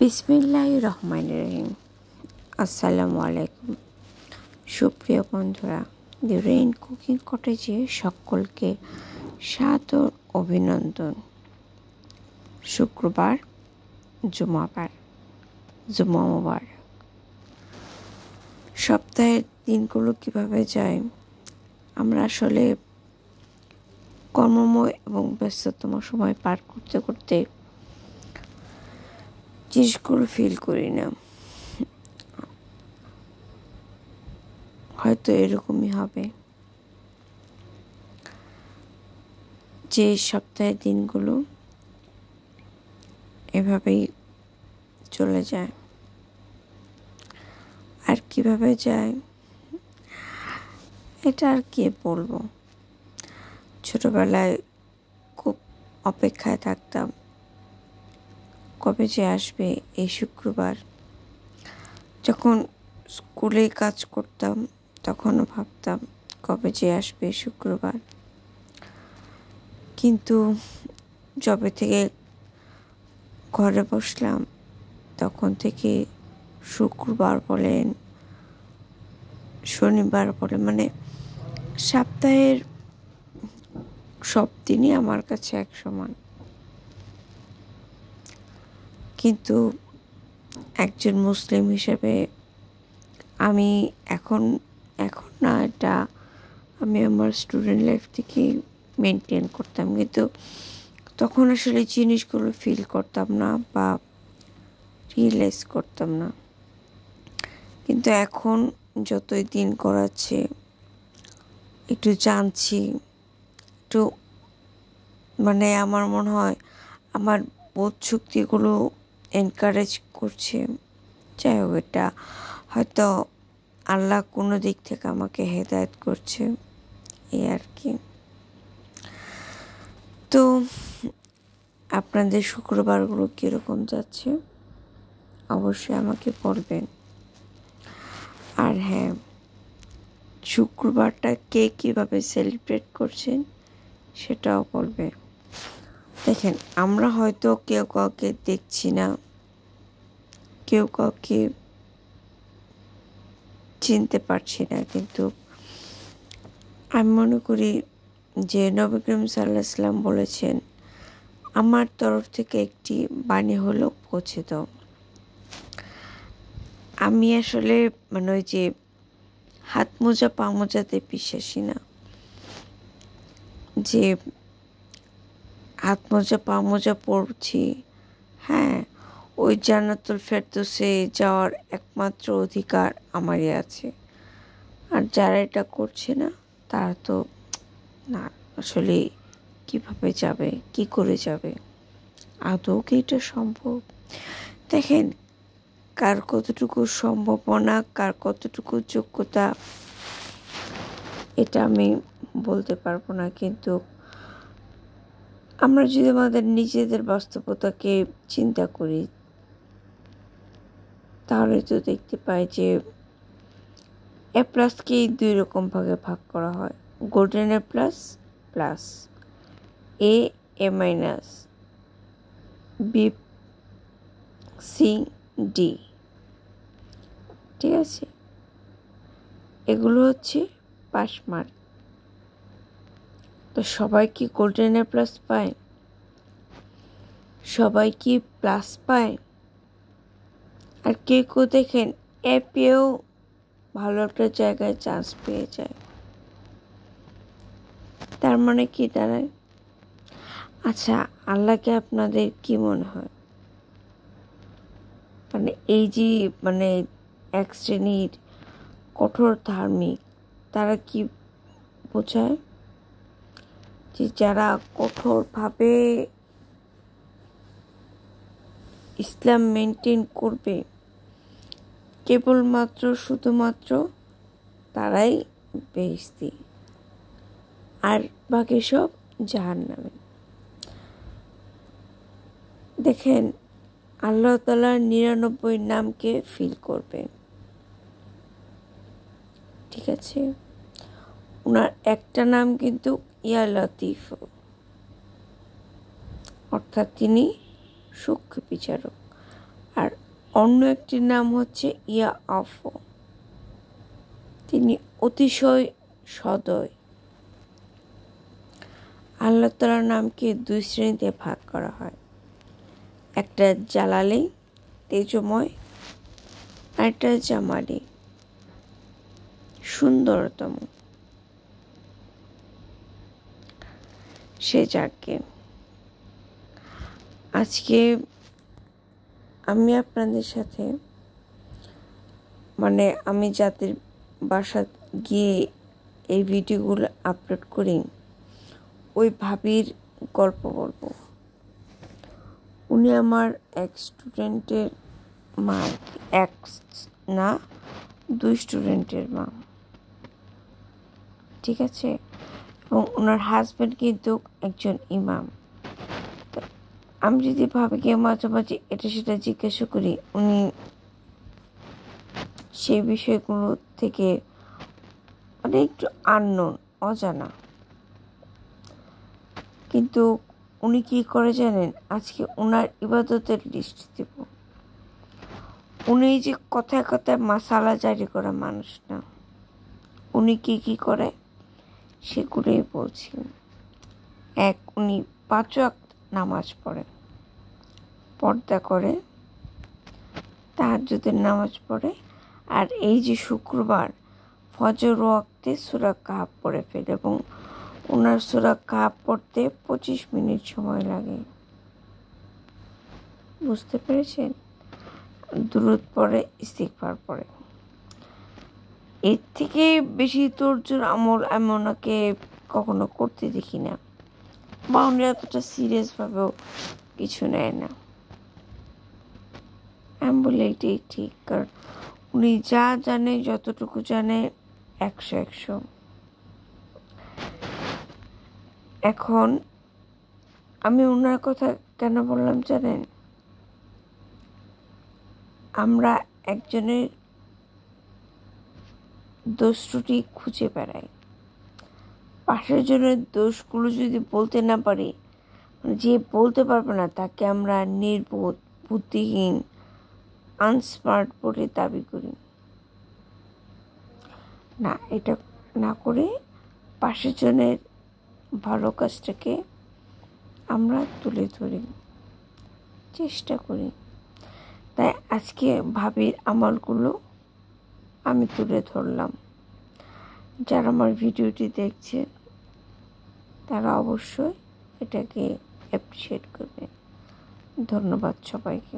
বিসমিল্লাহির রহমানির রহিম। আসসালামু আলাইকুম সুপ্রিয় বন্ধুরা, দি রেইন কুকিং কটেজে সকলকে সাদর অভিনন্দন। শুক্রবার, জুমা মুবারক। সপ্তাহের দিনগুলো কিভাবে যায়, আমরা আসলে কর্মময় এবং ব্যস্ততম সময় পার করতে করতে জিনিসগুলো ফিল করি না। হয়তো এরকমই হবে যে সপ্তাহের দিনগুলো এভাবেই চলে যায়। আর কিভাবে যায় এটা আর কি বলবো। ছোটবেলায় খুব অপেক্ষায় থাকতাম কবে যে আসবে এই শুক্রবার। যখন স্কুলে কাজ করতাম তখনও ভাবতাম কবে যে আসবে শুক্রবার। কিন্তু যবে থেকে ঘরে বসলাম তখন থেকে শুক্রবার বলেন, শনিবার বলেন, মানে সপ্তাহের সব দিনই আমার কাছে এক সমান। কিন্তু একজন মুসলিম হিসেবে আমি এখন না, এটা আমি আমার স্টুডেন্ট লাইফ থেকে মেনটেন করতাম, কিন্তু তখন আসলে জিনিসগুলো ফিল করতাম না বা রিয়েলাইজ করতাম না। কিন্তু এখন যতই দিন গড়াচ্ছে একটু জানছি, একটু মানে আমার মনে হয় আমার বোধ শক্তিগুলো এনকারেজ করছে। যাই হোক, এটা হয়তো আল্লাহ কোনো দিক থেকে আমাকে হেদায়েত করছে, এই আর কি। তো আপনাদের শুক্রবারগুলো কীরকম যাচ্ছে অবশ্যই আমাকে বলবেন। আর হ্যাঁ, শুক্রবারটা কে কীভাবে সেলিব্রেট করছেন সেটাও বলবেন। দেখেন, আমরা হয়তো কেউ কাউকে দেখছি না, কেউ কাউকে চিনতে পারছি না, কিন্তু আমি মনে করি যে নবী করিম সাল্লাল্লাহু আলাইহি ওয়াসাল্লাম বলেছেন, আমার তরফ থেকে একটি বাণী হলো পৌঁছে দাও। আমি আসলে মানে ওই যে হাত মোজা পা মোজাতে বিশ্বাসী না, যে হাত মোজা পা মোজা পরছি, হ্যাঁ, ওই জান্নাতুল ফেরদৌসে যাওয়ার একমাত্র অধিকার আমারই আছে। আর যারা এটা করছে না তারা তো না, আসলে কিভাবে যাবে, কি করে যাবে, আদৌ কি এটা সম্ভব? দেখেন, কার কতটুকু সম্ভাবনা, কার কতটুকু যোগ্যতা এটা আমি বলতে পারবো না, কিন্তু আমরা যদি আমাদের নিজেদের বাস্তবতাকে চিন্তা করি তাহলে তো দেখতে পাই যে এ প্লাসকেই দুই রকম ভাগে ভাগ করা হয়, golden A plus, plus A, A minus, B, C, D. ঠিক আছে, এগুলো হচ্ছে পাস মার্ক। তো সবাই কি গোল্ডেন এ প্লাস পায়? সবাই কি প্লাস পায়? আর কেউ কেউ দেখেন এ পেয়েও ভালো একটা জায়গায় চান্স পেয়ে যায়। তার মানে কি দাঁড়ায়? আচ্ছা, আল্লাহকে আপনাদের কি মনে হয়? মানে এই যে মানে এক শ্রেণীর কঠোর ধার্মিক, তারা কি বোঝায়? যে যারা কঠোরভাবে ইসলাম মেনটেন করবে, কেবলমাত্র শুধুমাত্র তারাই বেহেশতি, আর বাকি সব জাহান্নামে। দেখেন, আল্লাহ তাআলার 99 নামকে ফিল করবেন, ঠিক আছে? ওনার একটা নাম কিন্তু ইয়া লতিফ, অর্থাৎ তিনি সূক্ষ্ম বিচারক। আর অন্য একটির নাম হচ্ছে ইয়া আফো। তিনি অতিশয় সদয়। আল্লাহ তাআলার নামকে 2 শ্রেণীতে ভাগ করা হয়। একটা জালালি, তেজময়, আর একটা জামালি, সুন্দরতম। সে যাকে আজকে আমি আপনাদের সাথে আমি যাদের বাসা গিয়ে এই ভিডিওগুলো আপলোড করি ওই ভাবির গল্প বলবো। উনি আমার এক স্টুডেন্টের মা, এক না 2 স্টুডেন্টের মা, ঠিক আছে। এবং ওনার হাজব্যান্ড কিন্তু একজন ইমাম। আমি যদি ভাবিকে মাঝে মাঝে এটা সেটা জিজ্ঞাসা করি, উনি সেই বিষয়গুলো থেকে একটু আননোন, অজানা। কিন্তু উনি কি করে জানেন? আজকে ওনার ইবাদতের লিস্ট দেব। উনি যে কথায় কথায় মাসালা জারি করা মানুষ না। উনি কি করে সেগুলোই বলছি। এক, উনি 5 ওয়াক্ত নামাজ পড়ে, পর্দা করে, তাহাজ্জুদের নামাজ পড়ে। আর এই যে শুক্রবার ফজর ওয়াক্তে সূরা কাহফ পড়ে ফেলে এবং ওনার সূরা কাহফ পড়তে 25 মিনিট সময় লাগে। বুঝতে পেরেছেন? দুরূদ পড়ে, ইস্তিগফার পড়ে। এর থেকে বেশি তোড়জোড় আমল আমি ওনাকে কখনো করতে দেখি না, বা উনি এতটা সিরিয়াসভাবেও কিছু নেয় না। আমি বলি এটাই ঠিক, কারণ উনি যা জানে, যতটুকু জানে 100। এখন আমি ওনার কথা কেন বললাম জানেন? আমরা একজনের দোষ ত্রুটি খুঁজে বেড়াই, পাশের জনের দোষগুলো যদি বলতে না পারি, যে বলতে পারবে না তাকে আমরা নির্বোধ, বুদ্ধিহীন, আনস্মার্ট বলে দাবি করি না। এটা না করে পাশের জনের ভালো কাজটাকে আমরা তুলে ধরি, চেষ্টা করি। তাই আজকে ভাবির আমলগুলো আমি তুলে ধরলাম। যারা আমার ভিডিওটি দেখছে তারা অবশ্যই এটাকে অ্যাপ্রিশিয়েট করবে। ধন্যবাদ সবাইকে।